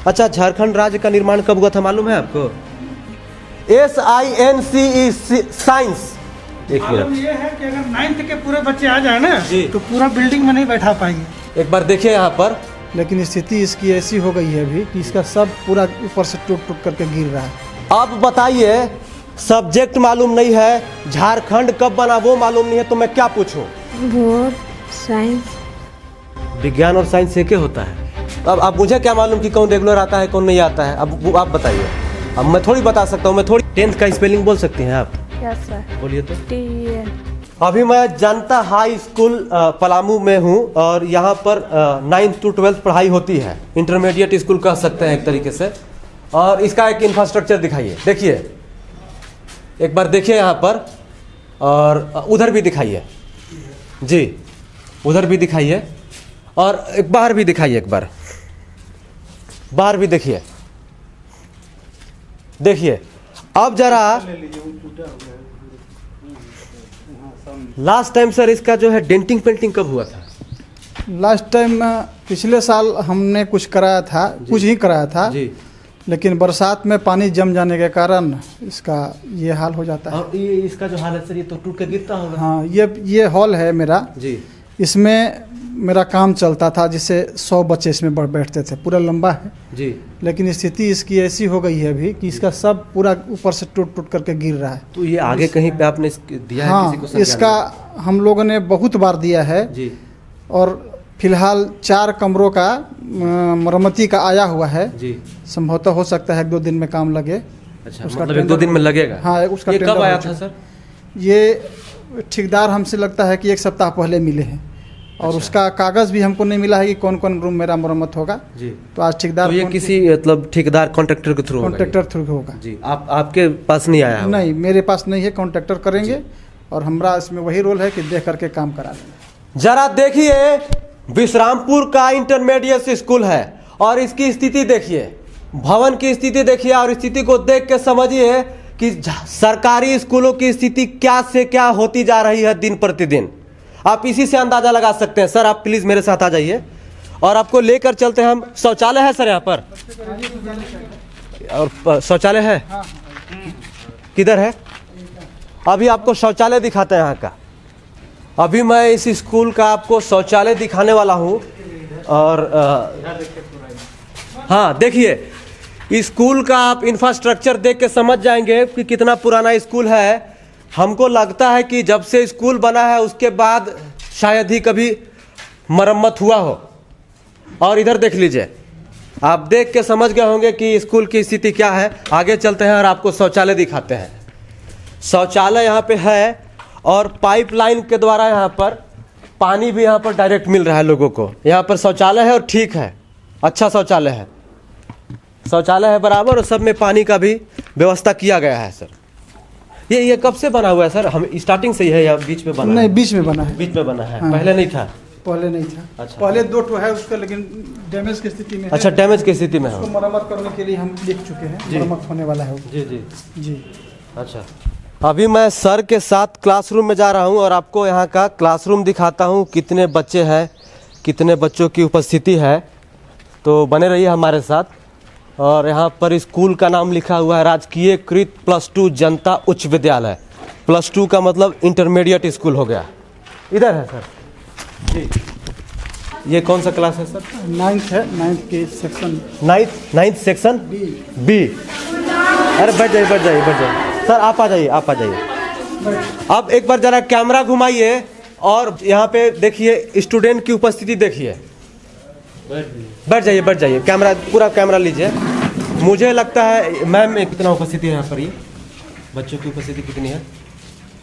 अच्छा, झारखंड राज्य का निर्माण कब हुआ था मालूम है आपको? SINCE, science. एक मिनट, ये है कि अगर 9th के पूरे बच्चे आ जाए ना जी, तो पूरा बिल्डिंग में नहीं बैठा पाएंगे। एक बार देखिए यहाँ पर। लेकिन स्थिति इसकी ऐसी हो गई है अभी कि इसका सब पूरा ऊपर से टूट टूट करके गिर रहा है। अब बताइए, सब्जेक्ट मालूम नहीं है, झारखंड कब बना वो मालूम नहीं है, तो मैं क्या पूछूं? भूगोल, साइंस। विज्ञान और साइंस एक ही होता है। अब आप मुझे क्या मालूम कि कौन रेगुलर आता है कौन नहीं आता है? अब आप बताइए। अब मैं थोड़ी बता सकता हूँ, मैं थोड़ी 10th का स्पेलिंग बोल सकती हैं आप? Yes sir. बोलिए तो। TN। अभी मैं जनता हाई स्कूल पलामू में हूँ और यहाँ पर 9th to 12th पढ़ाई होती है, इंटरमीडिएट स्कूल कह सकते हैं एक तरीके से। और इसका एक इंफ्रास्ट्रक्चर दिखाइए, देखिए एक बार देखिए यहाँ पर, और उधर भी दिखाइए जी, उधर भी दिखाइए, और एक बाहर भी दिखाइए, एक बार बाहर भी देखिए। देखिए अब जरा लास्ट टाइम सर इसका जो है डेंटिंग पेंटिंग कब हुआ था? लास्ट टाइम पिछले साल हमने कुछ कराया था, कुछ ही कराया था जी, लेकिन बरसात में पानी जम जाने के कारण इसका ये हाल हो जाता है। और ये इसका जो हाल है सर, ये तो टूट के गिरता होगा। हाँ, ये हॉल है मेरा जी, इसमें मेरा काम चलता था, जिससे 100 बच्चे इसमें बैठते थे, पूरा लंबा है जी, लेकिन स्थिति इसकी ऐसी हो गई है अभी कि इसका सब पूरा ऊपर से टूट टूट करके गिर रहा है। तो ये आगे कहीं पे आपने दिया है किसी को हाँ, संज्ञान इसका हम लोगों ने बहुत बार दिया है जी, और फिलहाल 4 कमरों का मरम्मती का आया हुआ है जी। संभवतः हो सकता है 1-2 दिन में काम लगे। अच्छा, उसका मतलब 1-2 दिन में लगेगा? हाँ, उसका ये टेंडर कब हो आया चुका था सर? ये ठेकेदार हमसे लगता है कि 1 सप्ताह पहले मिले हैं और अच्छा। उसका कागज़ भी हमको नहीं मिला है कि कौन कौन रूम मेरा मरम्मत होगा जी। तो आज ठेकेदार तो ये किसी मतलब ठेकेदार कॉन्ट्रैक्टर के थ्रू कॉन्ट्रैक्टर थ्रू होगा जी। आपके पास नहीं आया? नहीं, मेरे पास नहीं है, कॉन्ट्रैक्टर करेंगे और हमारा इसमें वही रोल है कि देख करके काम करा देंगे। जरा देखिए, विश्रामपुर का इंटरमीडिएट स्कूल है और इसकी स्थिति देखिए, भवन की स्थिति देखिए, और स्थिति को देख के समझिए कि सरकारी स्कूलों की स्थिति क्या से क्या होती जा रही है दिन प्रतिदिन। आप इसी से अंदाजा लगा सकते हैं। सर आप प्लीज मेरे साथ आ जाइए और आपको लेकर चलते हैं हम। शौचालय है सर यहाँ पर? और शौचालय है किधर है? अभी आपको शौचालय दिखाते हैं यहाँ का। अभी मैं इस स्कूल का आपको शौचालय दिखाने वाला हूँ। और हाँ देखिए, स्कूल का आप इंफ्रास्ट्रक्चर देख के समझ जाएंगे कि कितना पुराना स्कूल है। हमको लगता है कि जब से स्कूल बना है उसके बाद शायद ही कभी मरम्मत हुआ हो। और इधर देख लीजिए, आप देख के समझ गए होंगे कि स्कूल की स्थिति क्या है। आगे चलते हैं और आपको शौचालय दिखाते हैं। शौचालय यहाँ पे है और पाइपलाइन के द्वारा यहाँ पर पानी भी यहाँ पर डायरेक्ट मिल रहा है लोगों को। यहाँ पर शौचालय है और ठीक है, अच्छा शौचालय है, शौचालय है बराबर, और सब में पानी का भी व्यवस्था किया गया है सर। ये कब से बना हुआ है सर? हम स्टार्टिंग से ही है या बीच में बना? नहीं, बीच में बना है। बीच में बना है। हाँ। पहले नहीं था? पहले नहीं था। अच्छा। पहले 2 ठो है उसका, लेकिन डैमेज की स्थिति में है। अच्छा, डैमेज की स्थिति में है। उसको मरम्मत करने के लिए हम लिख चुके हैं, जी। मरम्मत होने वाला है वो। जी जी जी। अच्छा, अभी मैं सर के साथ क्लासरूम में जा रहा हूँ और आपको यहाँ का क्लासरूम दिखाता हूँ, कितने बच्चे हैं, कितने बच्चों की उपस्थिति है। तो बने रहिए हमारे साथ। और यहाँ पर स्कूल का नाम लिखा हुआ है राजकीय कृत +2 जनता उच्च विद्यालय। +2 का मतलब इंटरमीडिएट स्कूल हो गया। इधर है सर जी। ये कौन सा क्लास है सर? 9th है, 9th के सेक्शन। 9th section B. अरे बैठ जाइए बैठ जाइए बैठ जाइए सर, आप आ जाइए आप आ जाइए। अब एक बार जरा कैमरा घुमाइए और यहाँ पे देखिए स्टूडेंट की उपस्थिति देखिए। बैठ जाइए कैमरा, पूरा कैमरा लीजिए। मुझे लगता है मैम कितना उपस्थिति है यहाँ पर? ये बच्चों की उपस्थिति कितनी है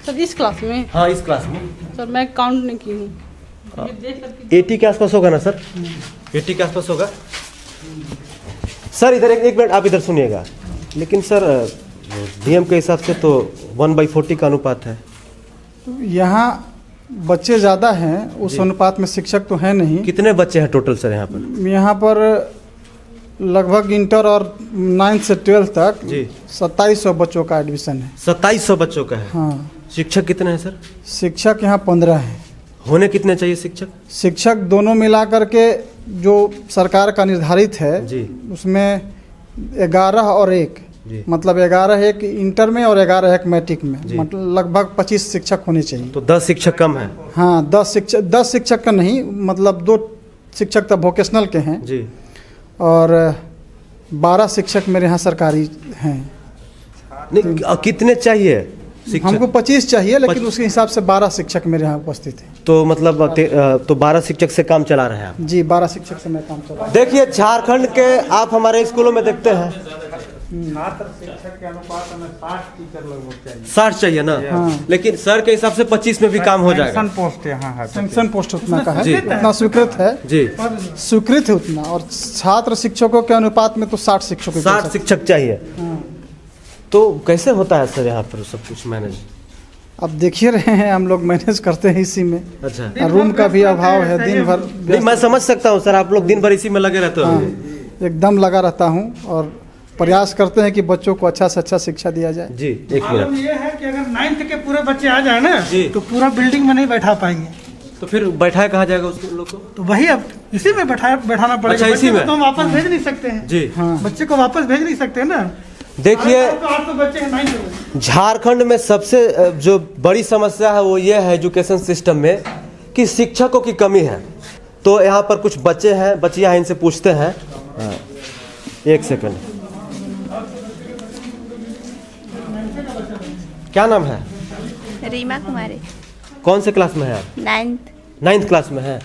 सर इस क्लास में? हाँ इस क्लास में सर मैं काउंट नहीं की हूँ। 80 के आसपास होगा ना सर? 80 के आसपास होगा सर। इधर एक मिनट आप इधर सुनिएगा। लेकिन सर नियम के हिसाब से तो 1/40 का अनुपात है। यहाँ बच्चे ज़्यादा हैं, उस अनुपात में शिक्षक तो है नहीं। कितने बच्चे हैं टोटल सर यहाँ पर? यहाँ पर लगभग इंटर और 9th से 12th तक जी 2700 बच्चों का एडमिशन है। 2700 बच्चों का है। हाँ। शिक्षक कितने हैं सर? शिक्षक यहाँ 15 हैं। होने कितने चाहिए शिक्षक? शिक्षक दोनों मिला करके जो सरकार का निर्धारित है जी। उसमें 11 और 1 जी। मतलब 11 एक इंटर में और 11 एक मैट्रिक जी। में, मतलब लगभग 25 शिक्षक होने चाहिए। तो 10 शिक्षक कम है। हाँ, 10 शिक्षक का नहीं, मतलब 2 शिक्षक तो वोकेशनल के हैं जी। और 12 शिक्षक मेरे यहाँ सरकारी हैं। नहीं, कितने चाहिए शिक्षक? हमको 25 चाहिए, लेकिन उसके हिसाब से 12 शिक्षक मेरे यहाँ उपस्थित हैं। तो मतलब तो 12 शिक्षक से काम चला रहे हैं आप? जी, 12 शिक्षक से मैं काम चला रहा हूँ। देखिए झारखंड के आप हमारे स्कूलों में देखते हैं छात्र शिक्षक के अनुपात में 60 टीचर लगभग चाहिए। 60 चाहिए ना। हाँ। लेकिन सर के हिसाब से 25 में भी काम हो जाएगा। सैंक्शन पोस्ट यहाँ है। सैंक्शन पोस्ट उतना का जी। है, उतना स्वीकृत है जी। स्वीकृत है उतना, और छात्र शिक्षकों के अनुपात में तो 60 शिक्षकों की 60 शिक्षक चाहिए। हाँ। तो कैसे होता है सर यहाँ पर सब कुछ मैनेज? अब देख ही रहे हैं, हम लोग मैनेज करते हैं इसी में। अच्छा। रूम का भी अभाव है, दिन भर नहीं, मैं समझ सकता हूँ सर, आप लोग दिन भर इसी में लगे रहते हो। हाँ, एकदम लगा रहता हूँ और प्रयास करते हैं कि बच्चों को अच्छा से अच्छा शिक्षा दिया जाए। जी, एक प्रॉब्लम मिनट। ये है कि अगर 9th के पूरे बच्चे आ जाए ना जी। तो पूरा बिल्डिंग में नहीं बैठा पाएंगे। तो फिर बैठाया कहाँ जाएगा उस लोग को? तो वही अब इसी में बैठाना पड़ेगा। अच्छा, इसी बच्चे को में? तो हम वापस भेज नहीं सकते हैं। जी। हाँ, बच्चे को वापस भेज नहीं सकते हैं ना। देखिए 8 बच्चे हैं 9th में। झारखंड में सबसे जो बड़ी समस्या है वो ये है एजुकेशन सिस्टम में कि शिक्षकों की कमी है। तो यहाँ पर कुछ बच्चे हैं, बच्चियाँ हैं, इनसे पूछते हैं। हाँ, एक सेकंड। क्या नाम है? रीमा कुमारी, कौन से क्लास में है आप? 9th क्लास में है।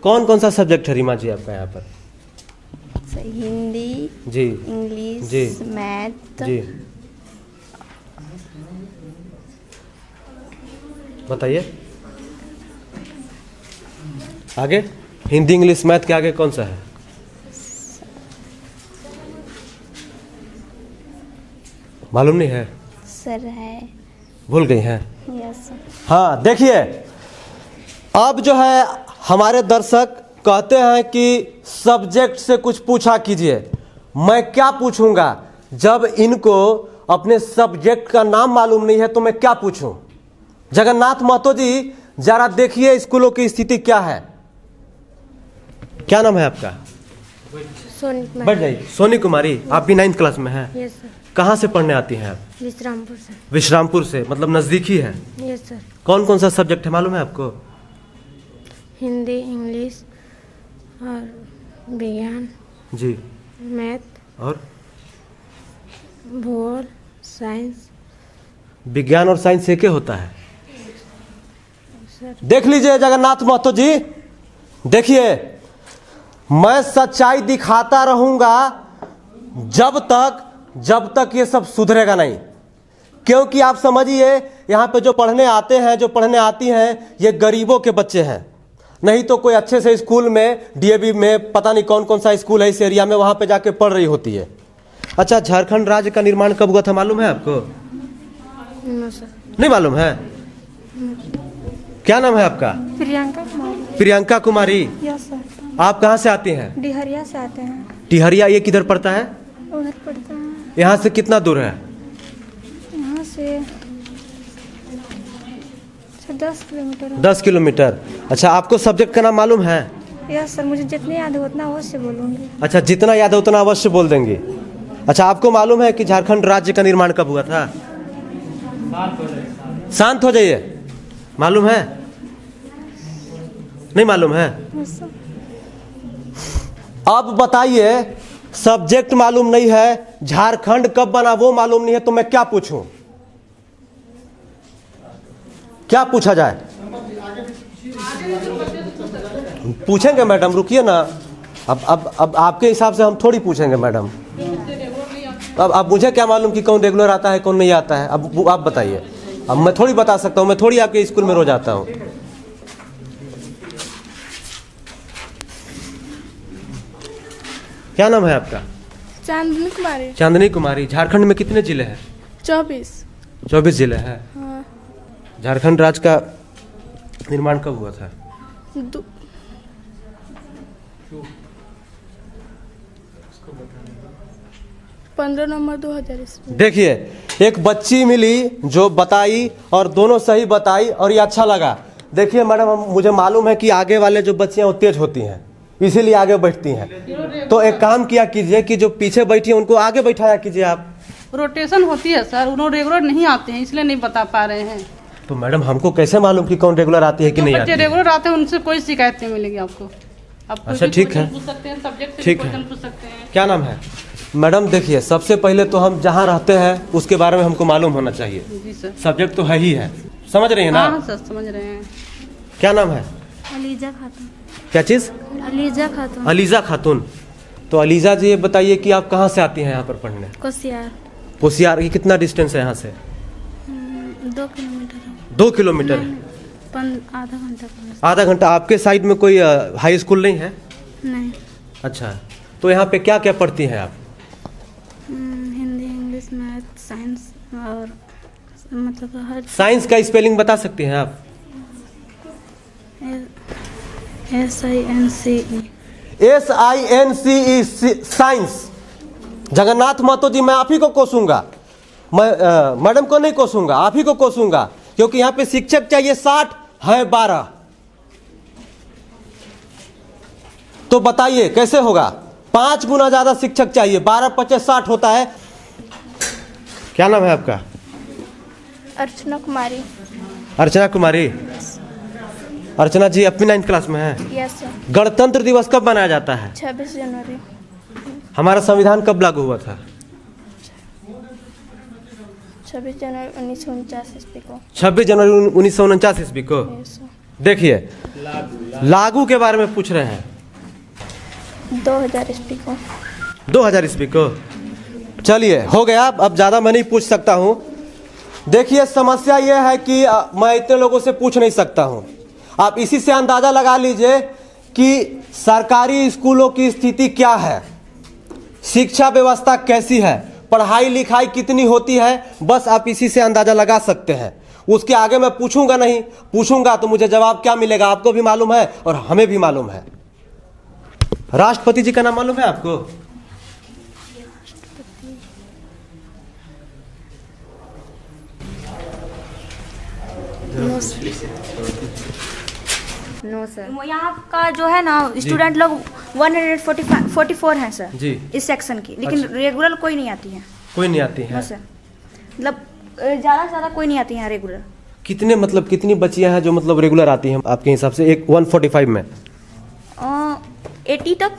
कौन कौन सा सब्जेक्ट है रीमा जी आपका यहाँ पर? हिंदी, जी। इंग्लिश, जी। मैथ। जी, बताइए आगे। हिंदी, इंग्लिश, मैथ के आगे कौन सा है? मालूम नहीं है? सर है। भूल गई हैं? यस। हाँ, देखिए अब जो है हमारे दर्शक कहते हैं कि सब्जेक्ट से कुछ पूछा कीजिए। मैं क्या पूछूंगा जब इनको अपने सब्जेक्ट का नाम मालूम नहीं है, तो मैं क्या पूछूं? जगन्नाथ महतो जी, जरा देखिए स्कूलों की स्थिति क्या है। क्या नाम है आपका? सोनी बैठ कुमार। जाइए। सोनी कुमारी, आप भी 9th क्लास में हैं। Yes sir. कहाँ से पढ़ने आती हैं आप? विश्रामपुर से। विश्रामपुर से, मतलब नज़दीक ही है। Yes sir. कौन कौन सा सब्जेक्ट है मालूम है आपको? हिंदी, इंग्लिश और विज्ञान, जी। मैथ और भूगोल, साइंस। विज्ञान और साइंस एक ही होता है। सर देख लीजिए जगन्नाथ महतो जी, देखिए मैं सच्चाई दिखाता रहूंगा जब तक ये सब सुधरेगा नहीं। क्योंकि आप समझिए यहाँ पे जो पढ़ने आते हैं, जो पढ़ने आती हैं, ये गरीबों के बच्चे हैं। नहीं तो कोई अच्छे से स्कूल में, डीएवी में, पता नहीं कौन कौन सा स्कूल है इस एरिया में, वहाँ पे जाके पढ़ रही होती है। अच्छा, झारखंड राज्य का निर्माण कब हुआ था मालूम है आपको? No sir. नहीं मालूम है? क्या नाम है आपका? प्रियंका कुमारी। प्रियंका कुमारी। Yes sir. आप कहाँ से आती हैं? डिहरिया से आते हैं। टिहरिया ये किधर पड़ता है? उधर पड़ता है। यहाँ से कितना दूर है? यहाँ से 10 किलोमीटर है। 10 किलोमीटर। अच्छा, आपको सब्जेक्ट का नाम मालूम है? यस सर, मुझे जितने याद हो उतना अवश्य बोलूँगी। अच्छा, जितना याद है उतना अवश्य बोल देंगे। अच्छा, आपको मालूम है कि झारखंड राज्य का निर्माण कब हुआ था? शांत हो जाइए। मालूम है? नहीं मालूम है? Yes sir. अब बताइए, सब्जेक्ट मालूम नहीं है, झारखंड कब बना वो मालूम नहीं है, तो मैं क्या पूछूं? क्या पूछा जाए? पूछेंगे मैडम, रुकिए ना। अब आपके हिसाब से हम थोड़ी पूछेंगे मैडम। अब मुझे क्या मालूम कि कौन रेगुलर आता है कौन नहीं आता है? अब आप बताइए। अब मैं थोड़ी बता सकता हूँ, मैं थोड़ी आपके स्कूल में रोज आता हूँ। क्या नाम है आपका? चांदनी कुमारी। चांदनी कुमारी। झारखंड में कितने जिले हैं? 24। 24 जिले हैं। हाँ। झारखंड राज्य का निर्माण कब हुआ था? 15 नवंबर 2000 ईस्वी। देखिए, एक बच्ची मिली जो बताई और दोनों सही बताई और ये अच्छा लगा। देखिए मैडम, मुझे मालूम है कि आगे वाले जो बच्चियाँ वो तेज होती हैं, इसीलिए आगे बैठती हैं। तो एक काम किया कीजिए कि जो पीछे बैठी है उनको आगे बैठाया कीजिए आप। रोटेशन होती है सर, उन्होंने रेगुलर नहीं आते हैं इसलिए नहीं बता पा रहे हैं। तो मैडम हमको कैसे मालूम कि कौन रेगुलर आती है कि जो नहीं बच्चे आती है? रेगुलर आते हैं उनसे कोई शिकायत नहीं मिलेगी आपको। आप कोई अच्छा, भी ठीक है। क्वेश्चन पूछ सकते हैं, सब्जेक्ट से ठीक है। क्वेश्चन पूछ सकते हैं। क्या नाम है? मैडम देखिए, सबसे पहले तो हम जहाँ रहते हैं उसके बारे में हमको मालूम होना चाहिए। जी सर। सब्जेक्ट तो है ही है, समझ रही है ना? हाँ सर समझ रहे हैं। क्या नाम है? अलीजा खातून। क्या चीज़? अलीजा खातून। अलीजा खातून। तो अलीजा जी ये बताइए कि आप कहाँ से आती हैं यहाँ पर पढ़ने? कोसियार। कोसियार। ये कितना डिस्टेंस है यहाँ से? 2 किलोमीटर है। 2 किलोमीटर है। आधा घंटा का। आधा घंटा। आपके साइड में कोई हाई स्कूल नहीं है? नहीं। अच्छा, तो यहाँ पे क्या क्या पढ़ती हैं आप? हिंदी, इंग्लिश, मैथ, साइंस और मतलब हर साइंस का स्पेलिंग बता सकती हैं आप? SINCE। SINCE science. Jagannath Mahato ji, मैं आप ही को कोसूंगा, मैं मैडम को नहीं कोसूंगा, आप ही को कोसूंगा, क्योंकि यहाँ पे शिक्षक चाहिए 60 है 12। तो बताइए कैसे होगा? 5 गुना ज्यादा शिक्षक चाहिए। 12 25 60 होता है। क्या नाम है आपका? अर्चना कुमारी। अर्चना कुमारी। अर्चना जी अपनी 9th क्लास में है। Yes sir. गणतंत्र दिवस कब मनाया जाता है? 26 जनवरी। हमारा संविधान कब लागू हुआ था? 26 जनवरी 1949 ईस्वी को। 26 जनवरी 1949 ईस्वी को। Yes sir. देखिए, लागू के बारे में पूछ रहे हैं। 2000 ईस्वी को। 2000 ईस्वी को। चलिए, हो गया। अब ज़्यादा मैं नहीं पूछ सकता हूँ। देखिए, समस्या यह है कि मैं इतने लोगों से पूछ नहीं सकता हूँ। आप इसी से अंदाज़ा लगा लीजिए कि सरकारी स्कूलों की स्थिति क्या है, शिक्षा व्यवस्था कैसी है, पढ़ाई लिखाई कितनी होती है, बस आप इसी से अंदाज़ा लगा सकते हैं। उसके आगे मैं पूछूंगा नहीं। पूछूंगा तो मुझे जवाब क्या मिलेगा आपको भी मालूम है और हमें भी मालूम है। राष्ट्रपति जी का नाम मालूम है आपको? No sir. वो यहाँ का जो है ना स्टूडेंट लोग 144 हैं सर जी। इस सेक्शन की, लेकिन रेगुलर कोई नहीं आती है। कोई नहीं आती है? नो सर, मतलब ज़्यादा से ज़्यादा कोई नहीं आती है रेगुलर। कितने मतलब कितनी बच्चियां हैं जो मतलब रेगुलर आती हैं आपके हिसाब से? एक 145 में 80 तक।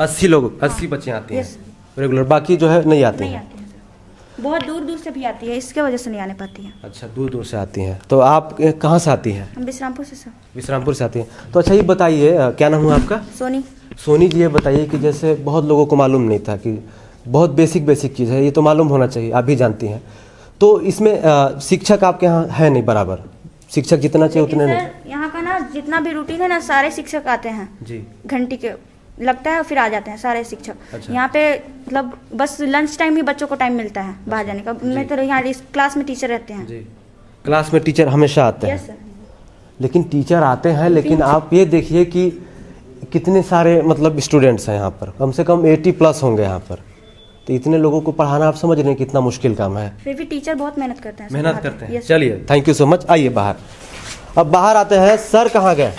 80 लोग, 80 बच्चियां आती हैं यस। रेगुलर, बाकी जो है नहीं आती नहीं हैं। आती है सर, बहुत दूर दूर से भी आती है, इसके वजह से नहीं आने पाती है। अच्छा, दूर दूर से आती हैं। तो आप कहाँ से आती हैं? हम विश्रामपुर से सर। विश्रामपुर से आती हैं। तो अच्छा ये बताइए, क्या नाम हुआ आपका? सोनी। सोनी जी, ये बताइए कि जैसे बहुत लोगों को मालूम नहीं था कि बहुत बेसिक चीज़ है, ये तो मालूम होना चाहिए, आप भी जानती हैं। तो इसमें शिक्षक आपके यहाँ है नहीं बराबर? शिक्षक जितना चाहिए उतने नहीं? सर यहाँ का ना जितना भी रूटीन है ना, सारे शिक्षक आते हैं जी। घंटी के लगता है और फिर आ जाते हैं सारे शिक्षक। अच्छा। यहाँ पे मतलब बस लंच टाइम ही बच्चों को टाइम मिलता है बाहर जाने का। मैं तो यहाँ इस क्लास में टीचर रहते हैं। जी। क्लास में टीचर हमेशा आते हैं? Yes sir. लेकिन टीचर आते हैं, लेकिन आप ये देखिए कि कितने सारे मतलब स्टूडेंट्स हैं यहाँ पर, कम से कम 80+ होंगे यहाँ पर। तो इतने लोगों को पढ़ाना आप समझ रहे हैं कितना मुश्किल काम है। फिर भी टीचर बहुत मेहनत करते हैं। मेहनत करते हैं। यस। चलिए, थैंक यू सो मच। आइए बाहर। अब बाहर आते हैं। सर कहाँ गए?